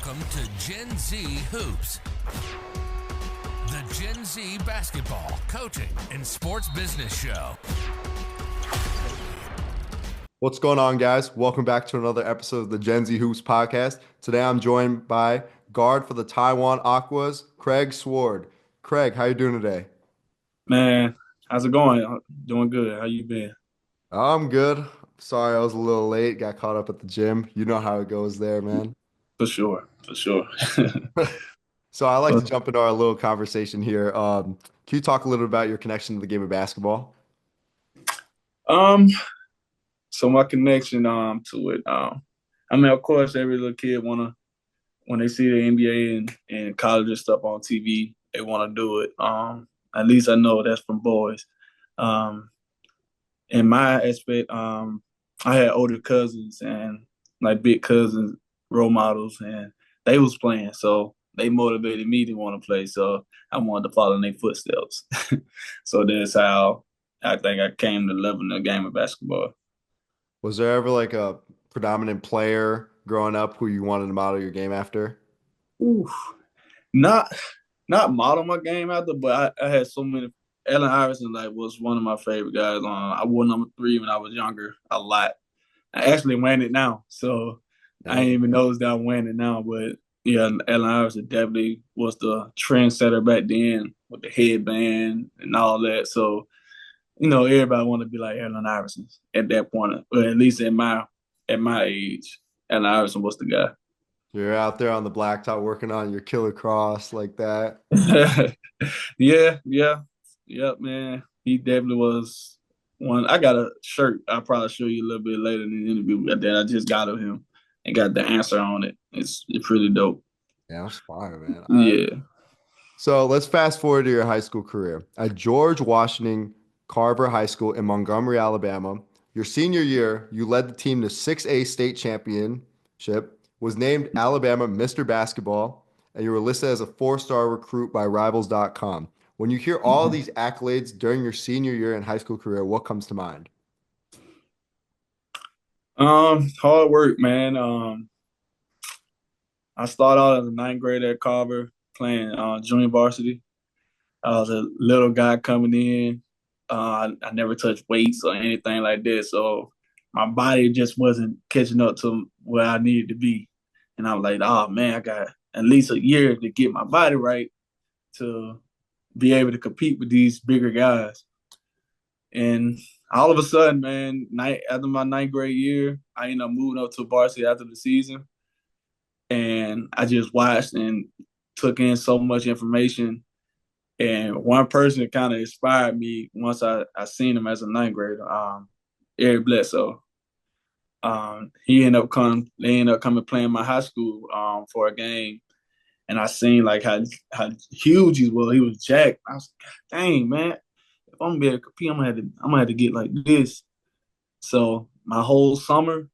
Welcome to Gen Z Hoops, the Gen Z basketball, coaching, and sports business show. What's going on, guys? Welcome back to another episode of the Gen Z Hoops podcast. Today I'm joined by guard for the Taiwan Aquas, Craig Sword. Craig, how you doing today? Man, how's it going? Doing good. How you been? I'm good. Sorry I was a little late. Got caught up at the gym. You know how it goes there, man. For sure. So I like to jump into our little conversation here. Can you talk a little about your connection to the game of basketball? Um, so my connection to it, I mean, of course, every little kid when they see the NBA and college and stuff on TV, they wanna do it. At least I know that's from boys. In my aspect, I had older cousins and like big cousins, role models, and they was playing, so they motivated me to want to play. So I wanted to follow in their footsteps. So that's how I think I came to loving the game of basketball. Was there ever like a predominant player growing up who you wanted to model your game after? Oof. Not not model my game after, but I had so many. Allen Iverson like was one of my favorite guys. I wore number 3 when I was younger a lot. I actually wearing it now, so I Yeah. ain't even noticed that I'm wearing it now. But yeah, Allen Iverson definitely was the trendsetter back then with the headband and all that. So everybody want to be like Allen Iverson at that point, or at least at my age, Allen Iverson was the guy. You're out there on the blacktop working on your killer cross like that. Yeah, man. He definitely was one. I got a shirt. I'll probably show you a little bit later in the interview that I just got of him and got the answer on it. It's pretty dope. Yeah, that's fire, man. All right. Yeah. So let's fast forward to your high school career. At George Washington Carver High School in Montgomery, Alabama, your senior year, you led the team to 6A state championship, was named Alabama Mr. Basketball, and you were listed as a 4-star recruit by Rivals.com. When you hear all of these accolades during your senior year and high school career, what comes to mind? Hard work, man. I started out as a ninth grader at Carver playing junior varsity. I was a little guy coming in. I never touched weights or anything like that, so my body just wasn't catching up to where I needed to be. And I was like, oh man, I got at least a year to get my body right to be able to compete with these bigger guys. And all of a sudden, man, after my ninth grade year, I ended up moving up to varsity after the season. And I just watched and took in so much information. And one person kind of inspired me once I seen him as a ninth grader, Eric Bledsoe. They ended up coming playing my high school for a game. And I seen like how huge he was. He was jacked. I was like, dang, man, if I'm gonna be able to compete, I'm gonna have to get like this. So my whole summer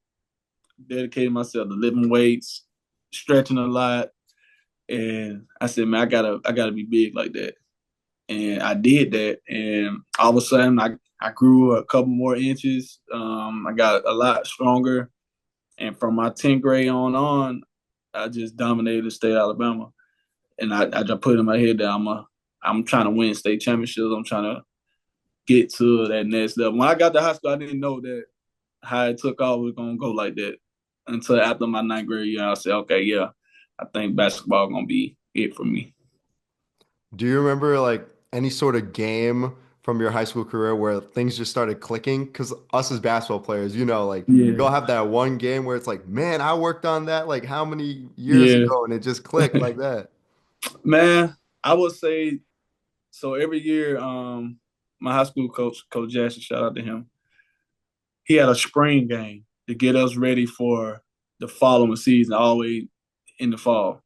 dedicated myself to lifting weights, stretching a lot. And I said, man, I gotta be big like that. And I did that. And all of a sudden I grew a couple more inches. I got a lot stronger. And from my 10th grade on, I just dominated the state of Alabama. And I just put in my head that I'm trying to win state championships. I'm trying to get to that next level. When I got to high school, I didn't know that how it took off was gonna go like that. Until after my ninth grade year, I said, okay, yeah, I think basketball gonna be it for me. Do you remember like any sort of game from your high school career where things just started clicking? Because us as basketball players, like you'll Yeah, have that one game where it's like, man, I worked on that like how many years yeah, ago, and it just clicked like that. man. I would say so. Every year, my high school coach, Coach Ashton, shout out to him. He had a spring game to get us ready for the following season, always in the fall.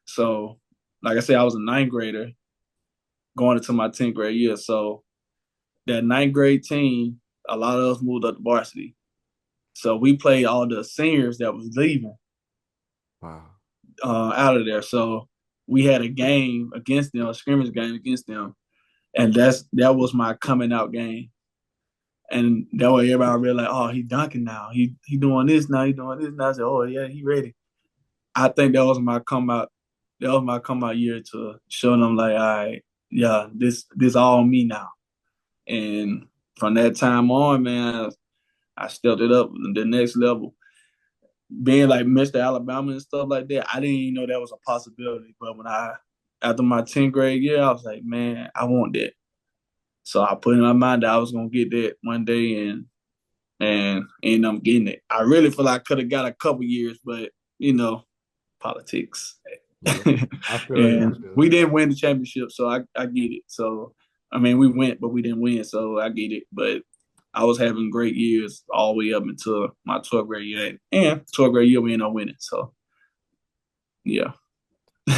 So, like I said, I was a ninth grader going into my 10th grade year. So that ninth grade team, a lot of us moved up to varsity. So we played all the seniors that was leaving Wow. out of there. So we had a game against them, a scrimmage game against them, and that was my coming out game. And that way everybody realized, oh, he dunking now. He doing this now. He doing this now. I said, oh yeah, he ready. I think that was my come out. That was my come out year to show them like, all right, yeah, this all me now. And from that time on, man, I stepped it up to the next level. Being like Mr. Alabama and stuff like that, I didn't even know that was a possibility. But after my 10th grade year, I was like, man, I want that. So I put in my mind that I was gonna get that one day, and end up getting it. I really feel like I could have got a couple years, but politics. Yeah. I feel you. And we didn't win the championship, so I get it. So I mean, we went, but we didn't win, so I get it. But I was having great years all the way up until my 12th grade year, and 12th grade year we ended up winning. So yeah.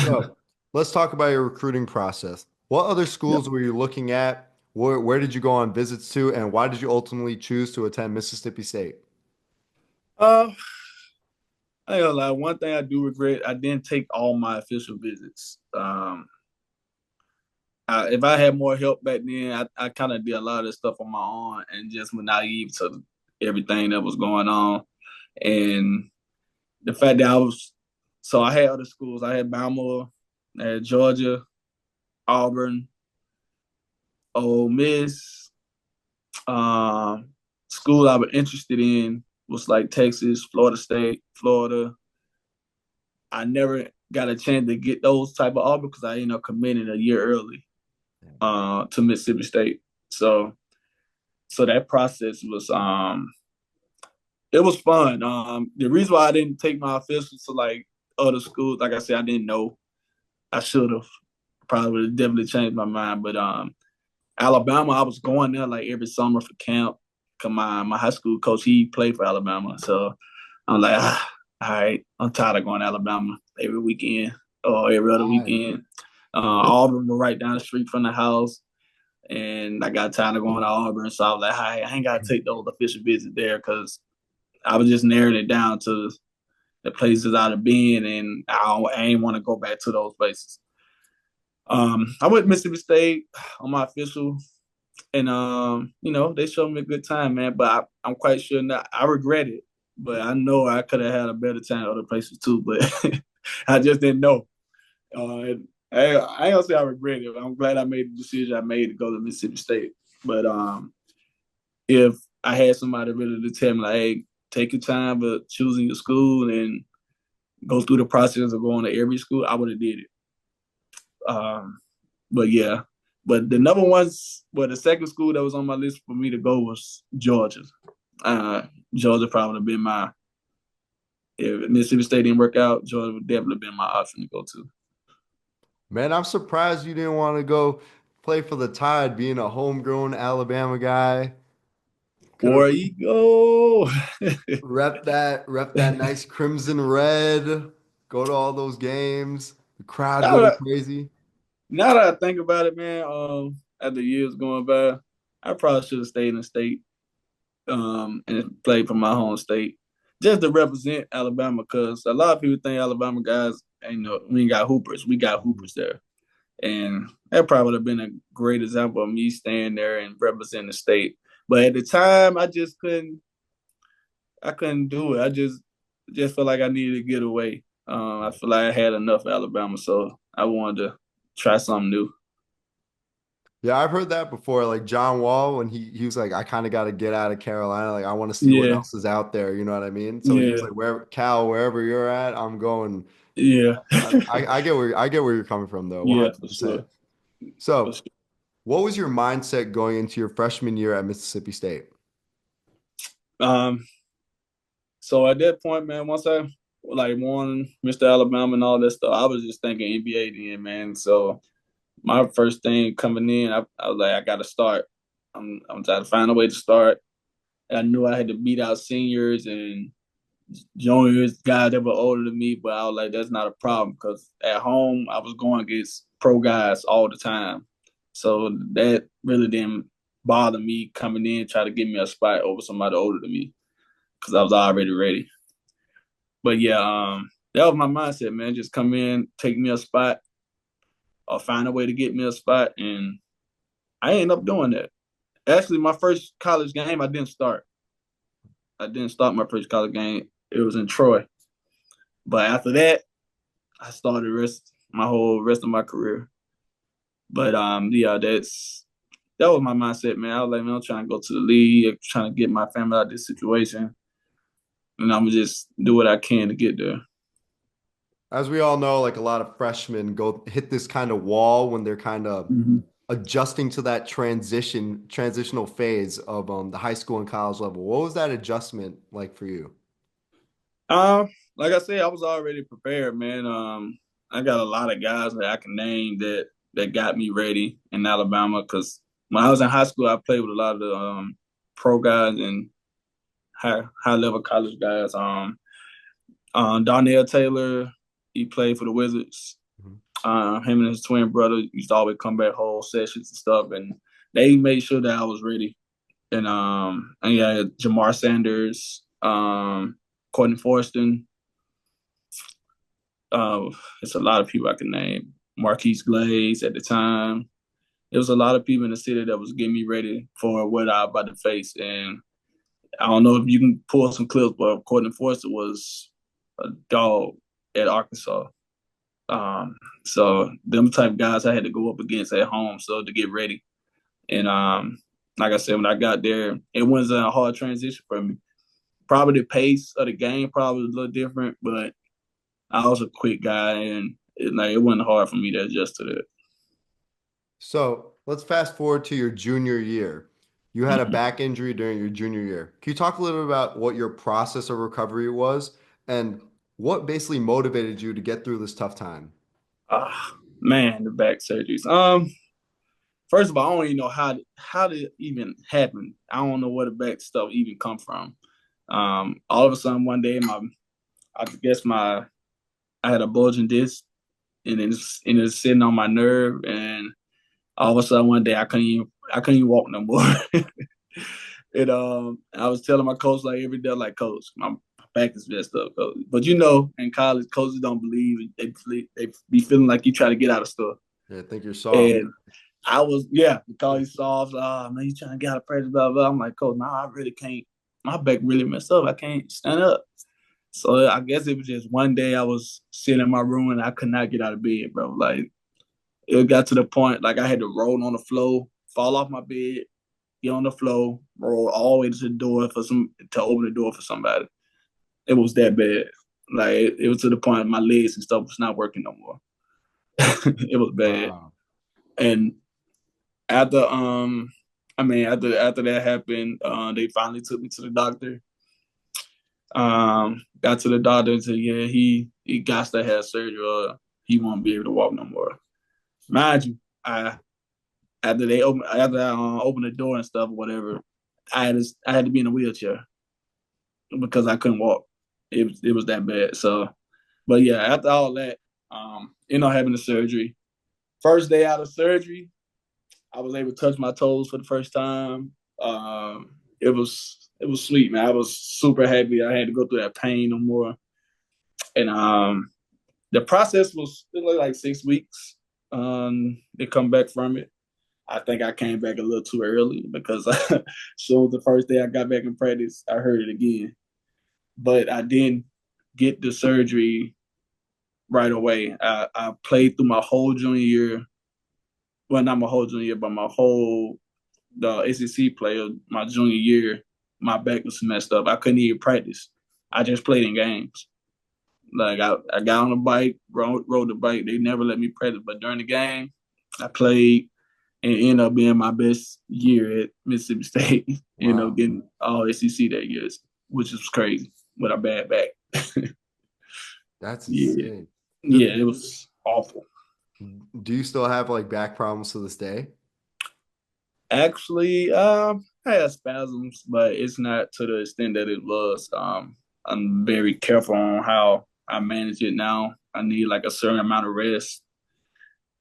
So let's talk about your recruiting process. What other schools were you looking at? Where did you go on visits to, and why did you ultimately choose to attend Mississippi State? Uh, I ain't gonna lie. One thing I do regret, I didn't take all my official visits. If I had more help back then, I kind of did a lot of this stuff on my own and just was naive to everything that was going on. And the fact that I had other schools. I had Bama, I had Georgia, Auburn, Ole Miss. School I was interested in was like Texas, Florida State, Florida. I never got a chance to get those type of offers because I ended up committing a year early to Mississippi State. So that process was it was fun. The reason why I didn't take my officials to like other schools, like I said, I didn't know. I should have. Probably would have definitely changed my mind. But Alabama, I was going there like every summer for camp. Cause my high school coach, he played for Alabama. So I'm like, all right, I'm tired of going to Alabama every weekend or every other weekend. Auburn was right down the street from the house. And I got tired of going to Auburn. So I was like, I ain't got to take those official visits there because I was just narrowing it down to the places I'd have been. And I ain't want to go back to those places. I went to Mississippi State on my official. And, they showed me a good time, man. But I'm quite sure not. I regret it. But I know I could have had a better time other places too. But I just didn't know. I ain't gonna say I regret it. I'm glad I made the decision I made to go to Mississippi State. But if I had somebody really to tell me, like, hey, take your time but choosing your school and go through the process of going to every school, I would have did it. But yeah. But the the second school that was on my list for me to go was Georgia. Georgia probably would have been if Mississippi State didn't work out, Georgia would definitely have been my option to go to. Man, I'm surprised you didn't want to go play for the Tide, being a homegrown Alabama guy. War Eagle. Rep that nice crimson red. Go to all those games. The crowd going crazy. Now that I think about it, man, as the years going by, I probably should have stayed in the state and played for my home state just to represent Alabama because a lot of people think Alabama guys, we ain't got hoopers. We got hoopers there. And that probably would have been a great example of me staying there and representing the state. But at the time, I couldn't do it. I just felt like I needed to get away. I feel like I had enough of Alabama, so I wanted to try something new. Yeah, I've heard that before. Like John Wall, when he was like, I kind of got to get out of Carolina. Like, I want to see what else is out there. You know what I mean? So he was like, wherever you're at, I'm going. Yeah. I get where you're coming from though. 100%. Yeah, for sure. So, what was your mindset going into your freshman year at Mississippi State? So at that point, man, once I won Mr. Alabama and all that stuff, I was just thinking NBA then, man. So my first thing coming in, I was like, I got to start. I'm trying to find a way to start. And I knew I had to beat out seniors and juniors, guys that were older than me, but I was like, that's not a problem because at home I was going against pro guys all the time. So that really didn't bother me coming in, try to get me a spot over somebody older than me because I was already ready. But yeah, that was my mindset, man. Just come in, take me a spot, or find a way to get me a spot, and I ended up doing that. Actually, my first college game, I didn't start. I didn't start my first college game. It was in Troy. But after that, I started my whole rest of my career. But yeah, that was my mindset, man. I was like, man, I'm trying to go to the league, I'm trying to get my family out of this situation, and I'm gonna just do what I can to get there. As we all know, like a lot of freshmen go hit this kind of wall when they're kind of Mm-hmm. adjusting to that transitional phase of the high school and college level. What was that adjustment like for you? Like I said, I was already prepared, man. I got a lot of guys that I can name that got me ready in Alabama because when I was in high school, I played with a lot of the pro guys and high level college guys. Darnell Taylor, he played for the Wizards. Mhm. Him and his twin brother used to always come back whole sessions and stuff, and they made sure that I was ready. And yeah, Jamar Sanders, Courtney Forston. It's a lot of people I can name. Marquise Glaze at the time. There was a lot of people in the city that was getting me ready for what I was about to face. And I don't know if you can pull some clips, but Courtney Forster was a dog at Arkansas. So them type of guys I had to go up against at home so to get ready. And like I said, when I got there, it wasn't a hard transition for me. Probably the pace of the game probably was a little different, but I was a quick guy and it wasn't hard for me to adjust to that. So let's fast forward to your junior year. You had a Mhm. back injury during your junior year. Can you talk a little bit about what your process of recovery was and what basically motivated you to get through this tough time? Man, the back surgeries. First of all, I don't even know how did it even happen. I don't know where the back stuff even come from. All of a sudden one day I had a bulging disc and it's sitting on my nerve, and all of a sudden one day I couldn't even walk no more. And I was telling my coach like every day, like, coach, my back is messed up, coach. But in college, coaches don't believe they be feeling like you try to get out of stuff. Yeah, I think you're soft. And I was, yeah, because he's soft. Man, you trying to get out of practice, blah, blah. I'm like, coach, I really can't. My back really messed up. I can't stand up. So I guess it was just one day I was sitting in my room and I could not get out of bed, bro. Like, it got to the point, like, I had to roll on the floor, fall off my bed, get on the floor, roll all the way to the door to open the door for somebody. It was that bad. Like, it was to the point my legs and stuff was not working no more. It was bad. Wow. And after after that happened, they finally took me to the doctor. Got to the doctor and said, yeah, he got to have surgery or he won't be able to walk no more. Mind you, after I opened the door and stuff or whatever, I had to be in a wheelchair because I couldn't walk. It was that bad. So, but yeah, after all that, having the surgery. First day out of surgery, I was able to touch my toes for the first time. It was sweet, man. I was super happy. I had to go through that pain no more. And the process was like 6 weeks. To come back from it. I think I came back a little too early because so the first day I got back in practice, I heard it again. But I didn't get the surgery right away. I played through my whole junior year. Well, not my whole junior year, but the ACC player, my junior year, my back was messed up. I couldn't even practice. I just played in games. Like I got on the bike, rode the bike. They never let me practice, but during the game, I played and ended up being my best year at Mississippi State. Wow. Getting all SEC that year, which is crazy with a bad back. That's Yeah, insane. yeah, it was awful. Do you still have like back problems to this day? Actually, I had spasms, but it's not to the extent that it was. I'm very careful on how I manage it now. I need like a certain amount of rest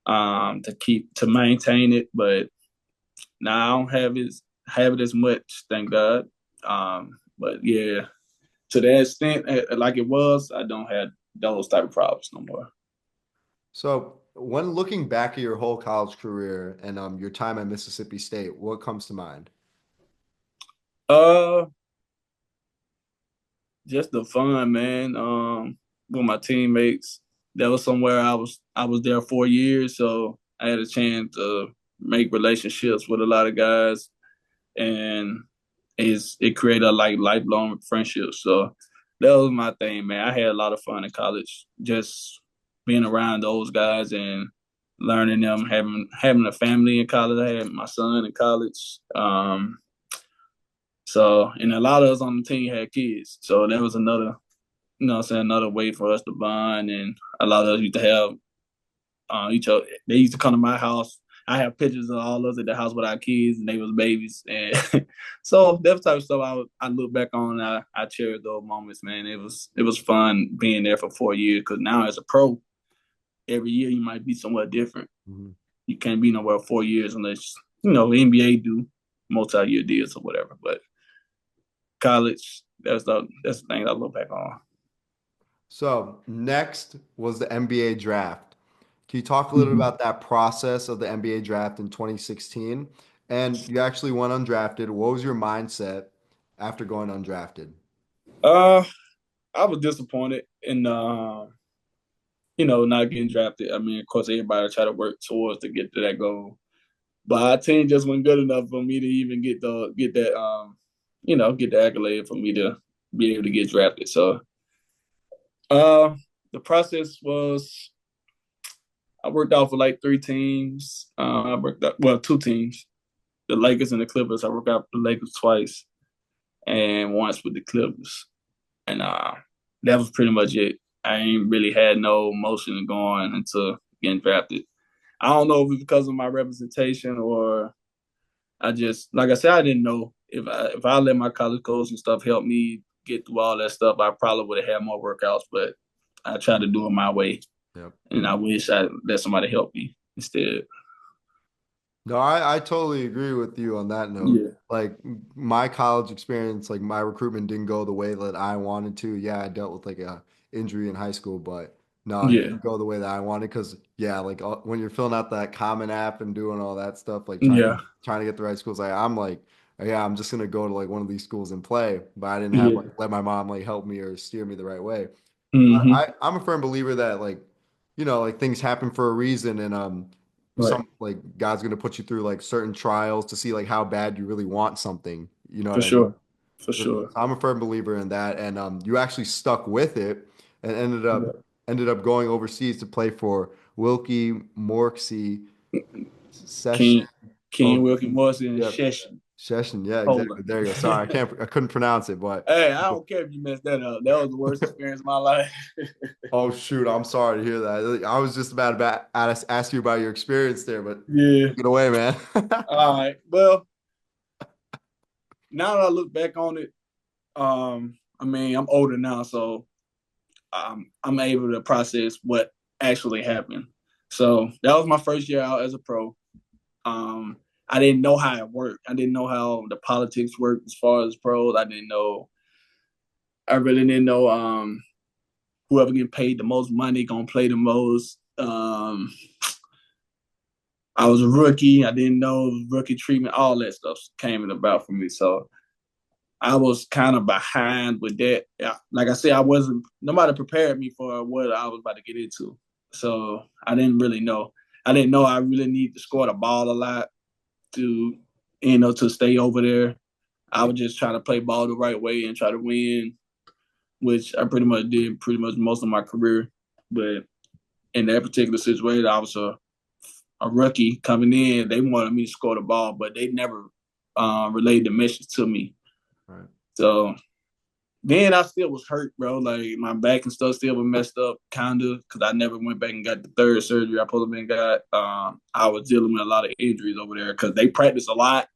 to maintain it, but now I don't have it as much, thank God. But yeah, to that extent, like it was, I don't have those type of problems no more. So when looking back at your whole college career and your time at Mississippi State, what comes to mind? Uh, just the fun, man. with my teammates. That was somewhere I was there 4 years, so I had a chance to make relationships with a lot of guys, and it created a lifelong friendship. So that was my thing, man. I had a lot of fun in college, just being around those guys and learning them, having a family in college. I had my son in college. So, and a lot of us on the team had kids. So that was another, another way for us to bond. And a lot of us used to have each other. They used to come to my house. I have pictures of all of us at the house with our kids, and they was babies. And so that type of stuff I look back on. I cherish those moments, man. It was fun being there for 4 years, because now as a pro, every year you might be somewhat different. Mm-hmm. You can't be nowhere 4 years unless, the NBA do multi-year deals or whatever. But college, that's the thing I look back on. So next was the NBA draft. Can you talk a little about that process of the NBA draft in 2016? And you actually went undrafted. What was your mindset after going undrafted? I was disappointed in not getting drafted. I mean, of course, everybody try to work towards to get to that goal, but our team just wasn't good enough for me to even get the accolade for me to be able to get drafted. So, the process was, I worked out for like 3 teams. I worked out, 2 teams, the Lakers and the Clippers. I worked out for the Lakers twice and once with the Clippers. And that was pretty much it. I ain't really had no motion going into getting drafted. I don't know if it's because of my representation, or I just, like I said, I didn't know. If I let my college coach and stuff help me get through all that stuff, I probably would have had more workouts, but I tried to do it my way. Yep. And I wish I let somebody help me instead. No, I totally agree with you on that note. Yeah. Like my college experience, like my recruitment didn't go the way that I wanted to. Yeah, I dealt with like a injury in high school, but no, it didn't go the way that I wanted, because like when you're filling out that Common App and doing all that stuff, like trying to get the right schools, I'm just gonna go to like one of these schools and play, but I didn't have let my mom like help me or steer me the right way. Mm-hmm. I'm a firm believer that like things happen for a reason, and some like God's gonna put you through like certain trials to see like how bad you really want something. You know what I mean? For sure. I'm a firm believer in that, and you actually stuck with it and ended up going overseas to play for Wilki, Morskie, Session, Wilki, Morskie, and Szczecin. Szczecin, yeah, exactly. There you go. Sorry, I couldn't pronounce it, but hey, I don't care if you messed that up. That was the worst experience of my life. Oh shoot, I'm sorry to hear that. I was just about to ask you about your experience there, but get away, man. All right. Well, now that I look back on it, I mean, I'm older now, so I'm able to process what actually happened. So that was my first year out as a pro. I didn't know how it worked. I didn't know how the politics worked as far as pros. I really didn't know whoever getting paid the most money gonna play the most. I was a rookie. I didn't know rookie treatment. All that stuff came about for me. So I was kind of behind with that. Like I said, nobody prepared me for what I was about to get into. So I didn't really know. I didn't know I really need to score the ball a lot to stay over there. I was just trying to play ball the right way and try to win, which I pretty much did most of my career. But in that particular situation, I was a rookie coming in. They wanted me to score the ball, but they never relayed the message to me. Right. So then I still was hurt, bro. Like my back and stuff still was messed up, kind of, because I never went back and got the 3rd surgery I supposed to have got. I was dealing with a lot of injuries over there because they practice a lot,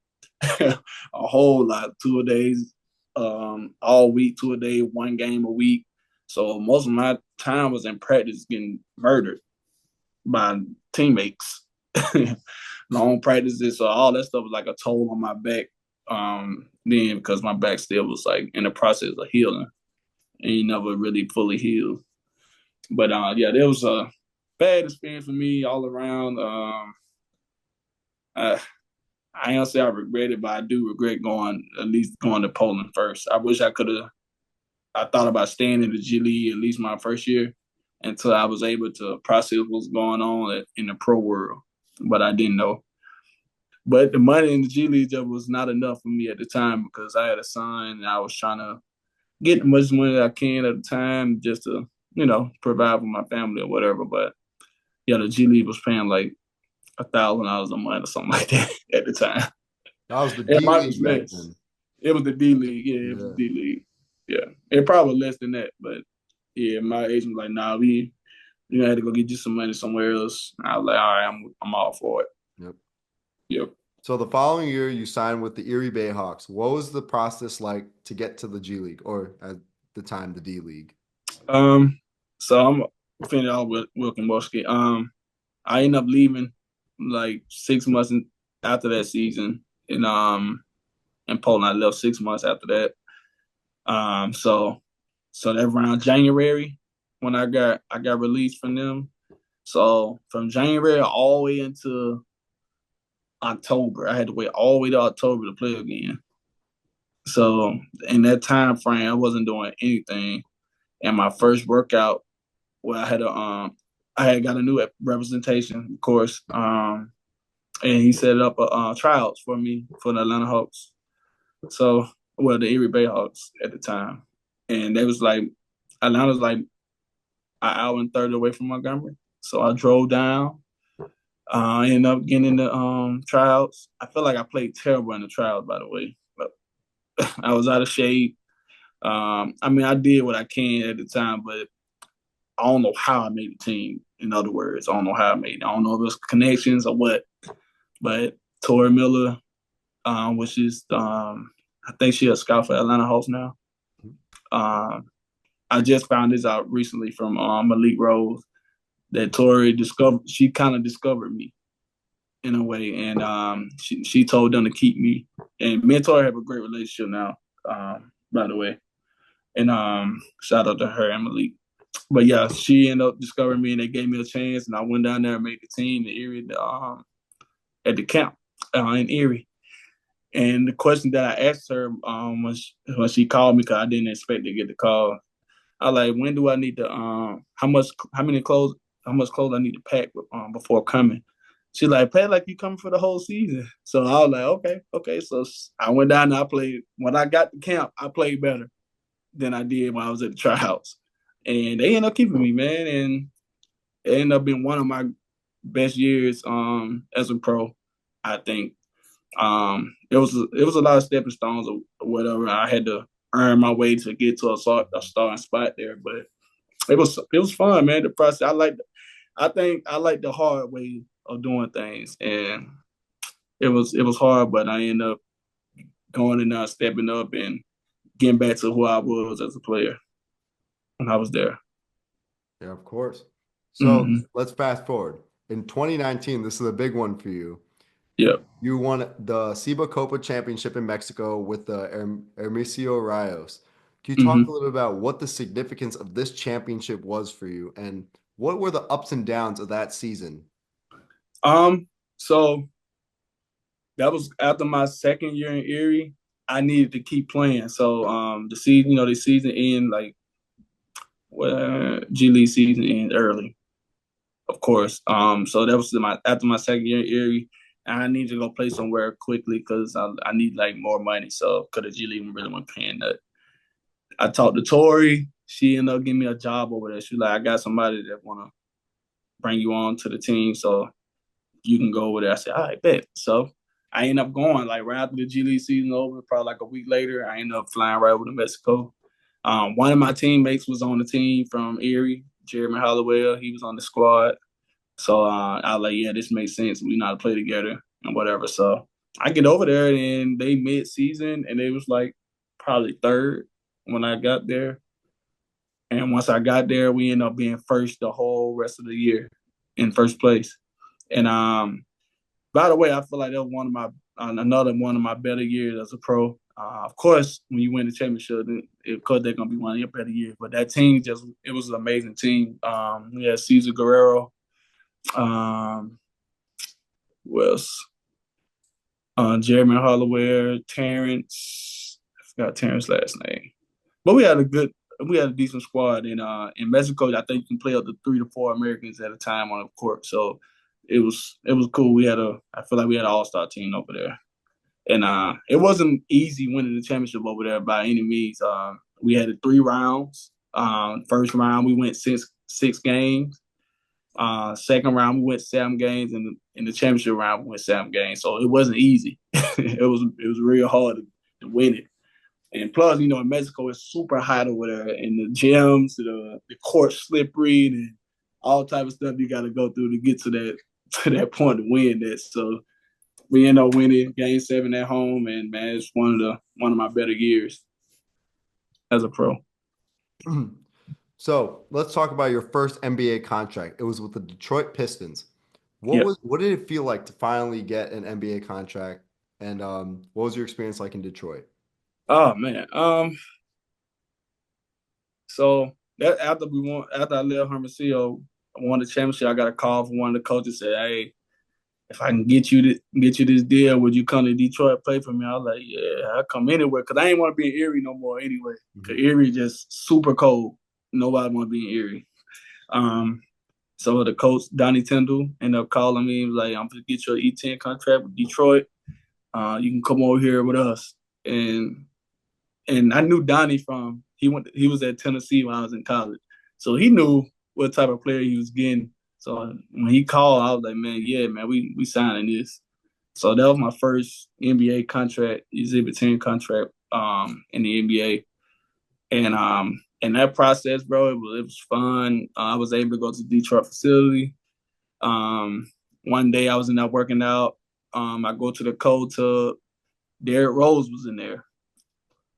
a whole lot, 2 days, all week, 2 a day, 1 game a week. So most of my time was in practice getting murdered by teammates. Long practices, so all that stuff was like a toll on my back. Then because my back still was like in the process of healing, and you never really fully healed. But there was a bad experience for me all around. I ain't gonna say I regret it, but I do regret going to Poland first. I wish I could have. I thought about staying in the G League at least my first year until I was able to process what's going on in the pro world. But I didn't know. But the money in the G League just was not enough for me at the time because I had a son and I was trying to get as much money as I can at the time just to, provide for my family or whatever. But yeah, the G League was paying like $1,000 a month or something like that at the time. That was the It D might be League back less. then. It was the D League. Yeah, it was Yeah. the D League. Yeah. It probably less than that, but yeah, my agent was like, nah, we had to go get you some money somewhere else. I was like, all right, I'm all for it. Yep. Yep. So the following year, you signed with the Erie Bayhawks. What was the process like to get to the G League, or at the time, the D League? So I'm finishing off with Wilki Morskie. I ended up leaving like 6 months after that season in Poland. I left 6 months after that. So that around January when I got released from them. So from January all the way into October, I had to wait all the way to October to play again. So in that time frame, I wasn't doing anything. And my first workout, I had got a new representation, of course. And he set up tryouts for me for the Atlanta Hawks. So, the Erie Bayhawks at the time. And they was like, Atlanta's like an hour and 30 away from Montgomery. So I drove down. I ended up getting in the tryouts. I feel like I played terrible in the tryouts, by the way. But I was out of shape. I did what I can at the time, but I don't know how I made the team. In other words, I don't know how I made it. I don't know if it was connections or what. But Tori Miller, which is I think she's a scout for Atlanta Hawks now. I just found this out recently from Malik Rose that Tori discovered. She kind of discovered me in a way, and she told them to keep me. And me and Tori have a great relationship now, by the way. And shout out to her and Malik. But yeah, she ended up discovering me, and they gave me a chance, and I went down there and made the team in Erie at the camp in Erie. And the question that I asked her when she called me, because I didn't expect to get the call, I was like, when do I need to how much clothes I need to pack before coming? She's like, pack like you coming for the whole season. So I was like, okay. So I went down and I played. When I got to camp, I played better than I did when I was at the tryouts. And they ended up keeping me, man. And it ended up being one of my best years as a pro, I think. It was a lot of stepping stones or whatever. I had to earn my way to get to a starting spot there, but it was fun, man. The process. I think I like the hard way of doing things, and it was hard, but I ended up going in there, stepping up, and getting back to who I was as a player when I was there. Yeah, of course. So let's fast forward. In 2019, this is a big one for you. Yep. You won the CIBA Copa Championship in Mexico with the Hermisio Rayos. Can you talk a little about what the significance of this championship was for you, and what were the ups and downs of that season? So that was after my second year in Erie. I needed to keep playing. So the season ended like G League season ended early, of course. So that was after my second year in Erie. And I needed to go play somewhere quickly because I need like more money. So because the G League really wasn't paying that. I talked to Tori. She ended up giving me a job over there. She was like, I got somebody that want to bring you on to the team, so you can go over there. I said, all right, bet. So I ended up going like right after the G League season over, probably like a week later. I ended up flying right over to Mexico. One of my teammates was on the team from Erie, Jeremy Hollowell. He was on the squad. So I was like, yeah, this makes sense. We know how to play together and whatever. So I get over there, and they mid-season, and they was like probably third when I got there. And once I got there, we ended up being first the whole rest of the year in first place. And by the way, I feel like that was another one of my better years as a pro. Of course, when you win the championship, of course they're gonna be one of your better years. But that team it was an amazing team. We had Cesar Guerrero. Who else? Jeremy Holloway, Terrence. I forgot Terrence's last name. But we had a good we had a decent squad. And in Mexico, I think you can play up to 3 to 4 Americans at a time on the court. So it was cool. I feel like we had an all-star team over there. And it wasn't easy winning the championship over there by any means. We had 3 rounds. First round, we went six games. Second round, we went 7 games. And in the championship round, we went 7 games. So it wasn't easy. it was real hard to win it. And plus, in Mexico, it's super hot over there. And the gyms, the court's slippery, and all type of stuff you got to go through to get to that point to win that. So we end up winning Game 7 at home, and man, it's one of my better years as a pro. So let's talk about your first NBA contract. It was with the Detroit Pistons. Yep. What did it feel like to finally get an NBA contract? And what was your experience like in Detroit? Oh man. So that after I left Hermosillo, I won the championship. I got a call from one of the coaches, said, "Hey, if I can get you this deal, would you come to Detroit play for me?" I was like, "Yeah, I'll come anywhere," because I ain't want to be in Erie no more anyway. Because Erie just super cold. Nobody want to be in Erie. So the coach, Donnie Tyndall, ended up calling me. He was like, "I'm going to get you an E10 contract with Detroit. You can come over here with us." And I knew Donnie he was at Tennessee when I was in college. So he knew what type of player he was getting. So when he called, I was like, "Man, yeah, man, we signing this." So that was my first NBA contract, Exhibit 10 contract in the NBA. And that process, bro, it was fun. I was able to go to the Detroit facility. One day I was in there working out. I go to the cold tub. Derrick Rose was in there.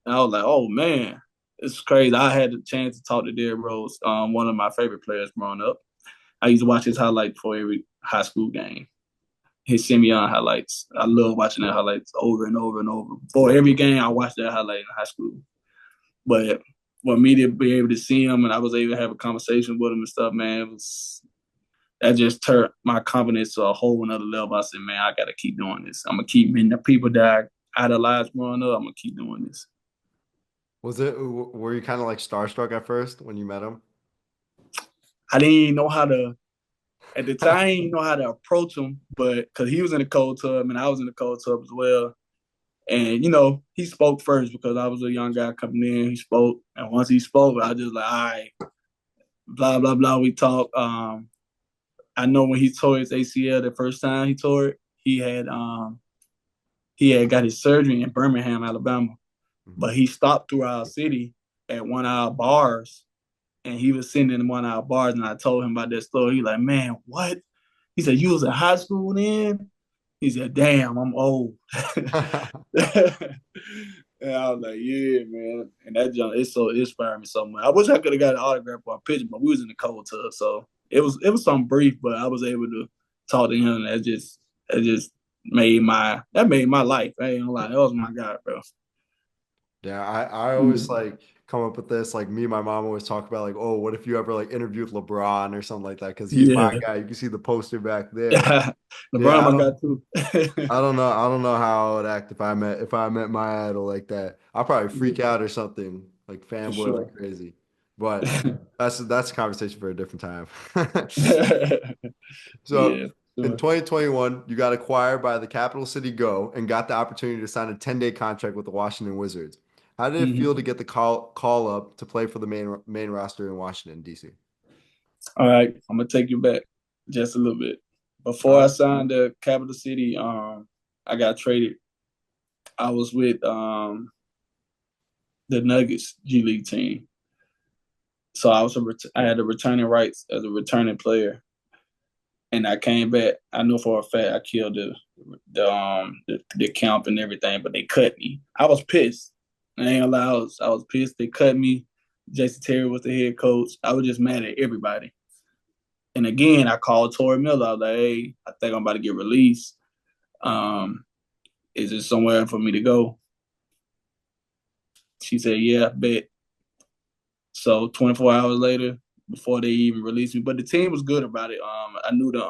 And I was like, "Oh, man, it's crazy." I had the chance to talk to Derrick Rose, one of my favorite players growing up. I used to watch his highlights before every high school game. His semi-on highlights. I love watching the highlights over and over and over. Before every game, I watched that highlight in high school. But for me to be able to see him and I was able to have a conversation with him and stuff, man, that just turned my confidence to a whole another level. I said, "Man, I got to keep doing this. I'm going to keep meeting the people that I idolized growing up. I'm going to keep doing this." Were you kind of like starstruck at first when you met him? I didn't even know how to, at the time, I didn't even know how to approach him, but because he was in the cold tub and I was in the cold tub as well. And, he spoke first because I was a young guy coming in. He spoke. And once he spoke, I just like, all right, blah, blah, blah. We talked. I know when he tore his ACL the first time he tore it, he had got his surgery in Birmingham, Alabama. But he stopped through our city at one of our bars. And he was sitting in one of our bars, and I told him about that story. He like, "Man, what?" He said, "You was in high school then?" He said, "Damn, I'm old." And I was like, "Yeah, man." And that junk, it inspired me so much. I wish I could have got an autograph or a picture, but we was in the cold tub, so it was something brief, but I was able to talk to him. And that just made my life. I ain't gonna lie, that was my guy, bro. Yeah, I always like come up with this. Like me and my mom always talk about like, "Oh, what if you ever like interviewed LeBron or something like that?" Because he's my Yeah. guy. You can see the poster back there. LeBron, Yeah, my guy too. I don't know. I don't know how I would act if I met my idol like that. I'll probably freak out or something, like For fanboy sure. like crazy. But that's a conversation for a different time. So Yeah, in sure. 2021, you got acquired by the Capital City Go and got the opportunity to sign a 10-day contract with the Washington Wizards. How did it Mhm. feel to get the call up to play for the main roster in Washington, D.C.? All right, I'm gonna take you back just a little bit. All Before I right. signed the Capital City, I got traded. I was with the Nuggets G League team, so I had the returning rights as a returning player, and I came back. I knew for a fact I killed the camp and everything, but they cut me. I was pissed. I ain't gonna lie, I was pissed. They cut me. Jason Terry was the head coach. I was just mad at everybody. And again, I called Tori Miller. I was like, "Hey, I think I'm about to get released. Is there somewhere for me to go?" She said, "Yeah, I bet." So 24 hours later, before they even released me, but the team was good about it. I knew the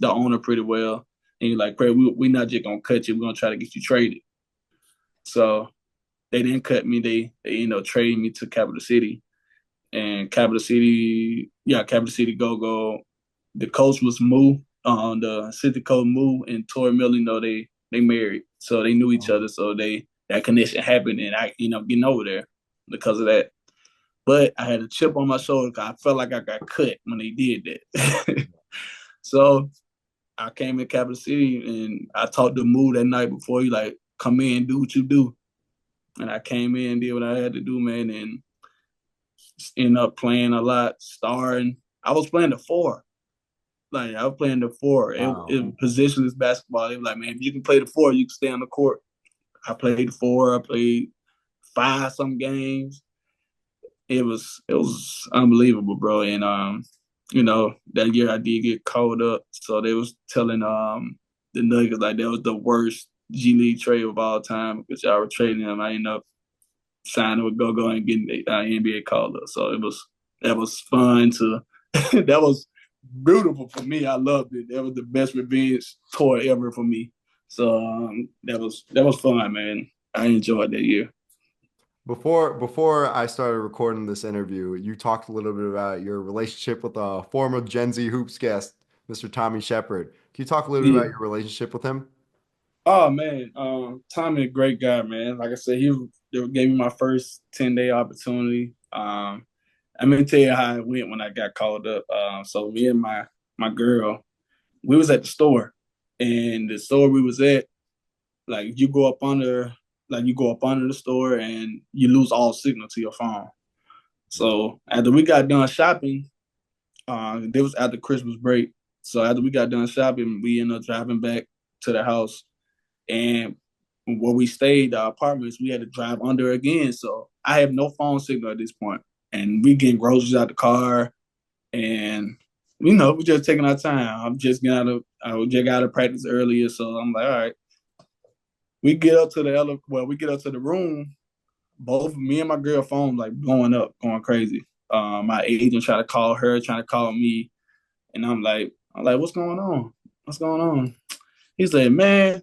owner pretty well, and he's like, "Craig, we not just gonna cut you. We're gonna try to get you traded." So they didn't cut me. They ended up trading me to Capital City. and Capital City Go-Go. The coach was Moo, the assistant coach Moo and Tori Miller. They married, so they knew each other. So that connection happened, and I getting over there because of that. But I had a chip on my shoulder because I felt like I got cut when they did that. So I came in Capital City and I talked to Moo that night before. He like, come in, do what you do. And I came in, did what I had to do, man, and ended up playing a lot, starting. I was playing the 4. Like, I was playing the 4. Wow. It was positionless basketball. It was like, man, if you can play the 4, you can stay on the court. I played the 4. I played 5-some games. It was unbelievable, bro. And that year I did get called up. So they was telling the Nuggets like that was the worst G League trade of all time because y'all were trading him. I ended up signing with Go-Go and getting the NBA call up. So that was fun to that was beautiful for me. I loved it. That was the best revenge tour ever for me. So that was fun, man. I enjoyed that year. Before I started recording this interview, you talked a little bit about your relationship with a former Gen Z Hoops guest, Mr. Tommy Shepard. Can you talk a little bit about your relationship with him? Oh man, Tommy a great guy, man. Like I said, they gave me my first 10-day opportunity. I'm gonna tell you how it went when I got called up. So me and my girl, we was at the store, and the store we was at, like you go up under the store and you lose all signal to your phone. So after we got done shopping, it was after Christmas break. So after we got done shopping, we ended up driving back to the house. And where we stayed, the apartments, we had to drive under again. So I have no phone signal at this point. And we getting groceries out the car. And, we're just taking our time. I just got out of practice earlier. So I'm like, all right. We get up to the room. Both me and my girl phone like blowing up, going crazy. My agent trying to call her, trying to call me. And I'm like, what's going on? What's going on? He's like, man,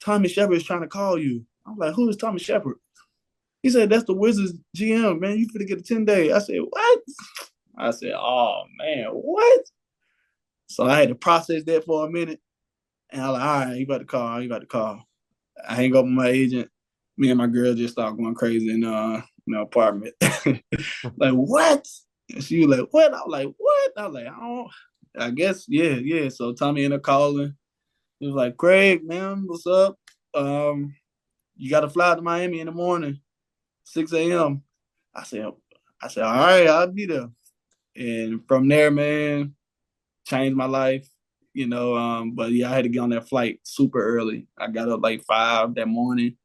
Tommy Shepard is trying to call you. I'm like, who is Tommy Shepard? He said, that's the Wizards GM, man. You finna get a 10-day. I said, what? I said, oh, man, what? So I had to process that for a minute. And I was like, all right, you about to call. I hang up with my agent. Me and my girl just started going crazy in the apartment. Like, what? And she was like, what? I was like, what? I was like, I guess, yeah. So Tommy ended up calling. He was like, Craig, man, what's up? You got to fly to Miami in the morning, 6 a.m. I said, all right, I'll be there. And from there, man, changed my life, But yeah, I had to get on that flight super early. I got up like 5 that morning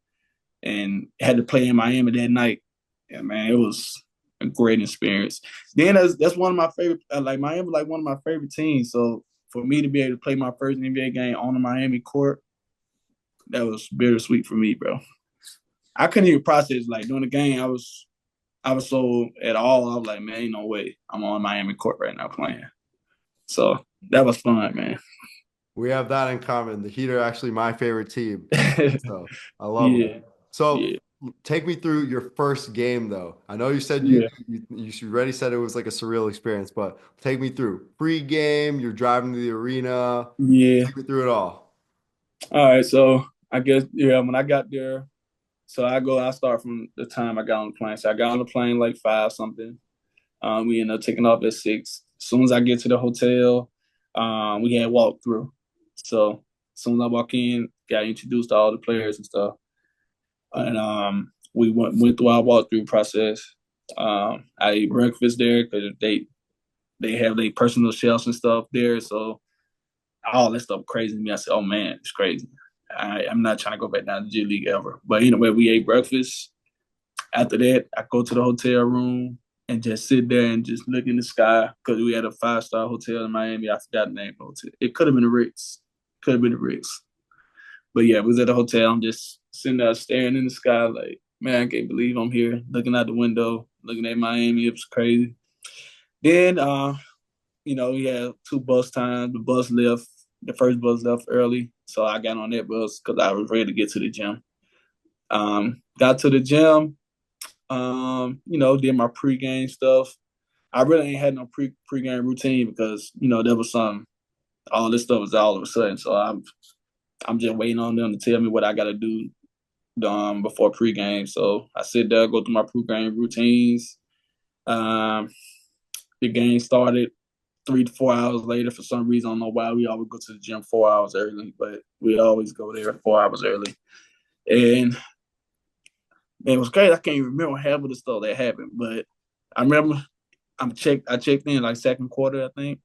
and had to play in Miami that night. Yeah, man, it was a great experience. Then that's one of my favorite. Miami was like one of my favorite teams. So for me to be able to play my first NBA game on the Miami court, that was bittersweet for me, bro. I couldn't even process during the game. I was so at all. I was like, man, ain't no way I'm on Miami court right now playing. So that was fun, man. We have that in common. The Heat are actually my favorite team. So I love them. So take me through your first game, though. I know you said you already said it was like a surreal experience, but take me through pre-game. You're driving to the arena. Yeah. Take me through it all. All right. So I guess when I got there, so I start from the time I got on the plane. So I got on the plane like 5 something. We ended up taking off at 6. As soon as I get to the hotel, we had walk through. So as soon as I walk in, got introduced to all the players and stuff. And we went through our walkthrough process. I ate breakfast there because they have their personal shelves and stuff there. So all that stuff crazy to me. I said, oh man, it's crazy. I'm not trying to go back down to G League ever. But anyway, we ate breakfast. After that, I go to the hotel room and just sit there and just look in the sky because we had a 5-star hotel in Miami. I forgot the name of the hotel. It could have been the Ritz. But yeah, we was at the hotel. I'm just sitting there staring in the sky like, man, I can't believe I'm here, looking out the window, looking at Miami. It was crazy. Then, we had 2 bus times. The first bus left early. So I got on that bus because I was ready to get to the gym. Got to the gym. Did my pregame stuff. I really ain't had no pregame routine because, there was all this stuff was all of a sudden. So I'm just waiting on them to tell me what I got to do before pregame. So I sit there, go through my pregame routines. The game started 3 to 4 hours later. For some reason, I don't know why we always go to the gym 4 hours early, but we always go there 4 hours early. And it was great. I can't even remember half of the stuff that happened, but I remember I checked in like second quarter, I think.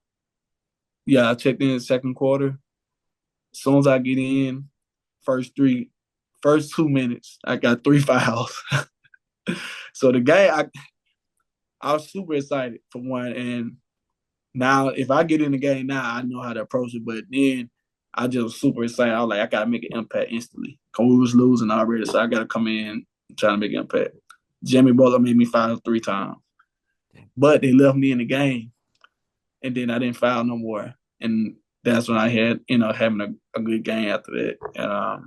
Yeah, I checked in second quarter. As soon as I get in, first 2 minutes, I got 3 fouls. So the game, I was super excited for one. And now if I get in the game now, I know how to approach it. But then I just was super excited. I was like, I gotta make an impact instantly. Because we was losing already, so I gotta come in and try to make an impact. Jimmy Butler made me foul 3 times. But they left me in the game. And then I didn't foul no more. And that's when I had, having a good game after that. And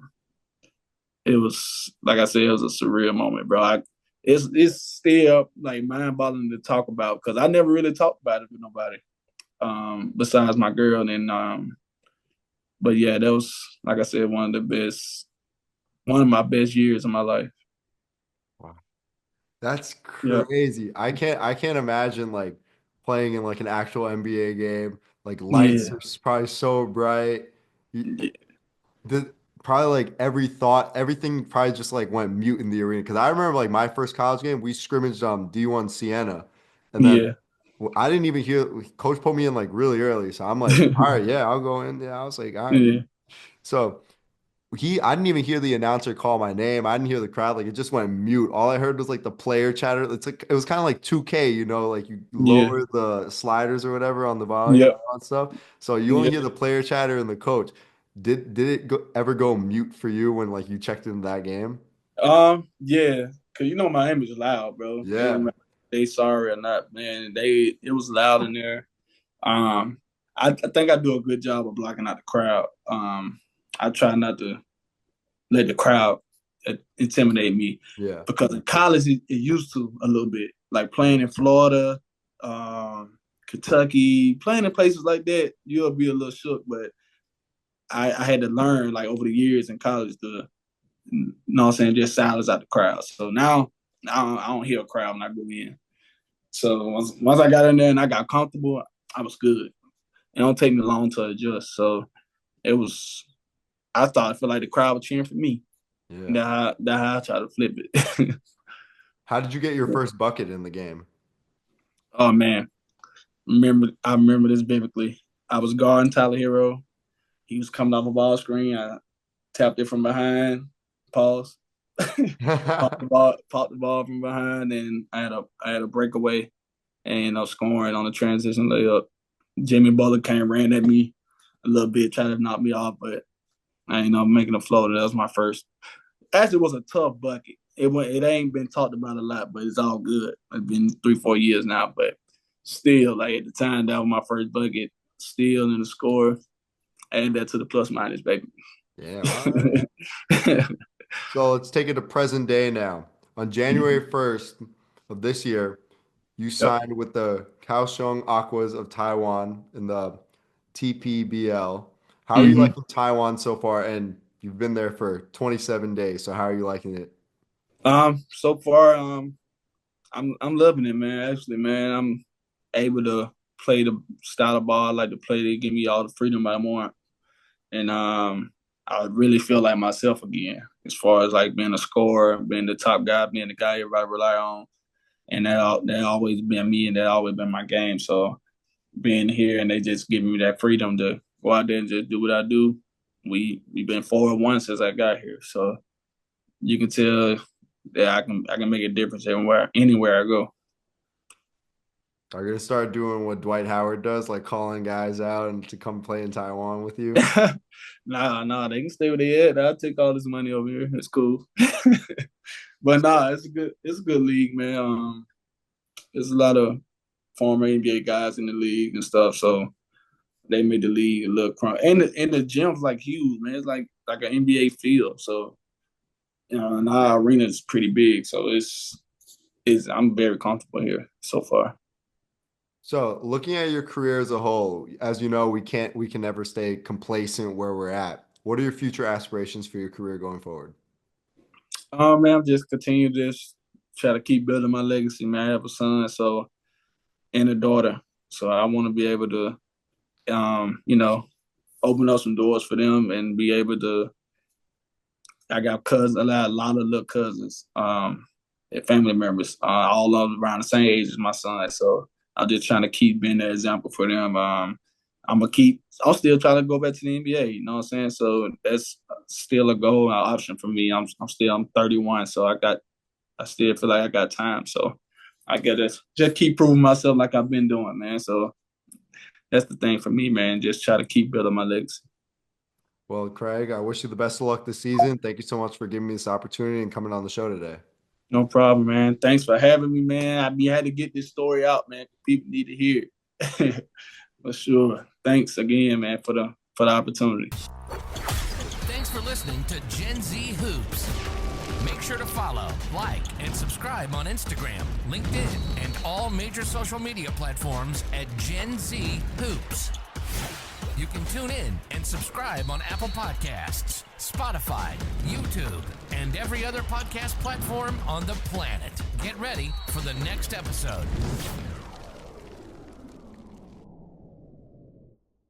it was, like I said, it was a surreal moment, bro. It's still like mind-boggling to talk about because I never really talked about it with nobody besides my girl. And but yeah, that was, like I said, one of my best years of my life. Wow. That's Yeah, crazy. I can't imagine like playing in like an actual NBA game. Like lights yeah, are probably so bright. You- yeah, The probably like everything probably just like went mute in the arena. Because I remember like my first college game, we scrimmaged D1 Siena, and then yeah, I didn't even hear coach put me in like really early. So I'm like, all right, yeah, I'll go in. Yeah, I was like, all right. yeah, So I didn't even hear the announcer call my name. I didn't hear the crowd. Like it just went mute. All I heard was like the player chatter. It's like it was kind of like 2K, like you yeah, lower the sliders or whatever on the volume yeah, and stuff. So you only yeah. hear the player chatter and the coach. Did it ever go mute for you when like you checked into that game? Yeah, cause Miami's loud, bro. It don't Yeah. matter if they sorry or not, man. It was loud in there. Um, I think I do a good job of blocking out the crowd. I try not to let the crowd intimidate me Yeah. because in college it used to a little bit, like playing in Florida, Kentucky, playing in places like that, you'll be a little shook. But I had to learn like over the years in college to, what I'm saying, just silence out the crowd. So now I don't hear a crowd when I go in. So once I got in there and I got comfortable, I was good. It don't take me long to adjust. So it was. I feel like the crowd was cheering for me. Yeah. That how I try to flip it. How did you get your first bucket in the game? Oh man, I remember this vividly. I was guarding Tyler Hero. He was coming off a ball screen. I tapped it from behind. Pause. Popped the ball from behind, and I had a breakaway and scoring on a transition layup. Jimmy Butler came ran at me a little bit, tried to knock me off, but I ended up making a floater. That was my first. Actually, it was a tough bucket. It ain't been talked about a lot, but it's all good. It's been 3-4 years now, but still, like at the time, that was my first bucket. Still in the score, add that to the plus minus, baby. Yeah, all right. So let's take it to present day now. On January 1st of this year, you Yep. signed with the Kaohsiung Aquas of Taiwan in the TPBL. How are you Mm-hmm. liking Taiwan so far? And you've been there for 27 days, so how are you liking it? So far, I'm loving it, man. Actually, man, I'm able to play the style of ball I like to play. They give me all the freedom I want, and I really feel like myself again. As far as like being a scorer, being the top guy, being the guy everybody rely on, and that always been me, and that always been my game. So being here and they just giving me that freedom to go out there and just do what I do. We've been 4-1 since I got here, so you can tell that I can make a difference anywhere I go. Are you gonna start doing what Dwight Howard does, like calling guys out and to come play in Taiwan with you? Nah, they can stay where they at. I'll take all this money over here. It's cool. But nah, it's a good league, man. There's a lot of former NBA guys in the league and stuff, so they made the league a little crunk. And the gym's like huge, man. It's like an NBA field. So and our arena is pretty big. So I'm very comfortable here so far. So looking at your career as a whole, as you know, we can never stay complacent where we're at. What are your future aspirations for your career going forward? Man, I'm just continue to just try to keep building my legacy, man. I have a son, and a daughter. So I want to be able to, open up some doors for them and be able to. I got cousins, a lot of little cousins, and family members, all of them around the same age as my son. So I'm just trying to keep being that example for them. I'll still try to go back to the NBA, you know what I'm saying? So that's still a goal, an option for me. I'm 31, so I still feel like I got time. So I gotta just keep proving myself like I've been doing, man. So that's the thing for me, man. Just try to keep building my legacy. Well, Craig, I wish you the best of luck this season. Thank you so much for giving me this opportunity and coming on the show today. No problem, man. Thanks for having me, man. I had to get this story out, man. People need to hear it. For sure. Thanks again, man, for the opportunity. Thanks for listening to Gen Z Hoops. Make sure to follow, like, and subscribe on Instagram, LinkedIn, and all major social media platforms at Gen Z Hoops. You can tune in and subscribe on Apple Podcasts, Spotify, YouTube, and every other podcast platform on the planet. Get ready for the next episode.